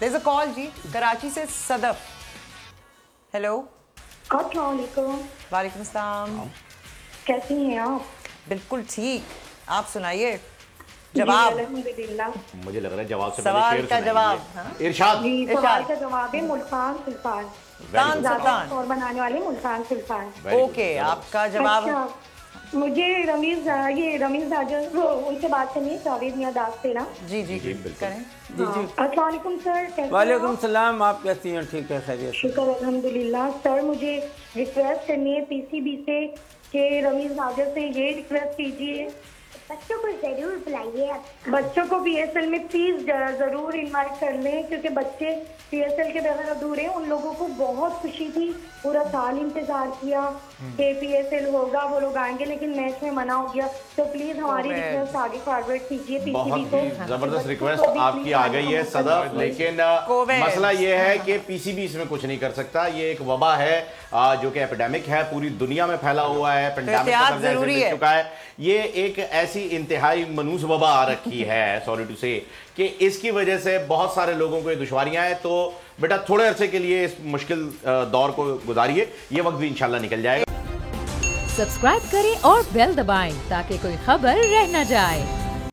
There's a call جی کراچی سے صدف. Hello. السلام علیکم. وعلیکم السلام. کیسی ہیں آپ؟ بالکل ٹھیک, آپ سنائیے. جواب الحمدللہ. مجھے لگ رہا ہے جواب سے سوال کا جواب. ارشاد. جی سوال کا جواب ہے ملتان سلطان. سلطان اور بنانے والے ملتان سلطان. اوکے, آپ کا جواب. مجھے رمیز راجر ان سے بات کرنی ہے, جاوید میاں داس سے نا. جی جی کریں. السلام علیکم سر. وعلیکم السلام, آپ کیسی ہیں؟ ٹھیک ہے, خیریت. شکر الحمدللہ. سر مجھے ریکویسٹ کرنی ہے پی سی بی سے کہ رمیز راجر سے یہ ریکویسٹ کیجیے بچوں کو ضرور بلائیے, بچوں کو پی ایس ایل میں پلیز ضرور انوائٹ کر لیں, کیونکہ بچے پی ایس ایل کے بغیر ادھورے ہیں. ان لوگوں کو بہت خوشی تھی, پورا سال انتظار کیا کہ پی ایس ایل ہوگا, وہ لوگ آئیں گے, لیکن میچ میں منع ہو گیا. تو پلیز ہماری ریکویسٹ آگے فارورڈ کیجیے پی سی بی کو. بہت زبردست ریکویسٹ آپ کی آ گئی ہے صدف, لیکن مسئلہ یہ ہے کہ پی سی بی اس میں کچھ نہیں کر سکتا. یہ ایک وبا ہے جو کہ ایپیڈیمک ہے, پوری دنیا میں پھیلا ہوا ہے, پینڈیمک ضروری ہے چکا ہے. یہ ایک ایسی انتہائی منوس وبا آ رکھی ہے سوری ٹو سے, کہ اس کی وجہ سے بہت سارے لوگوں کو یہ دشواریاں ہیں. تو بیٹا تھوڑے عرصے کے لیے اس مشکل دور کو گزاریے, یہ وقت بھی انشاءاللہ نکل جائے گا. سبسکرائب کریں اور بیل دبائیں تاکہ کوئی خبر رہ نہ جائے.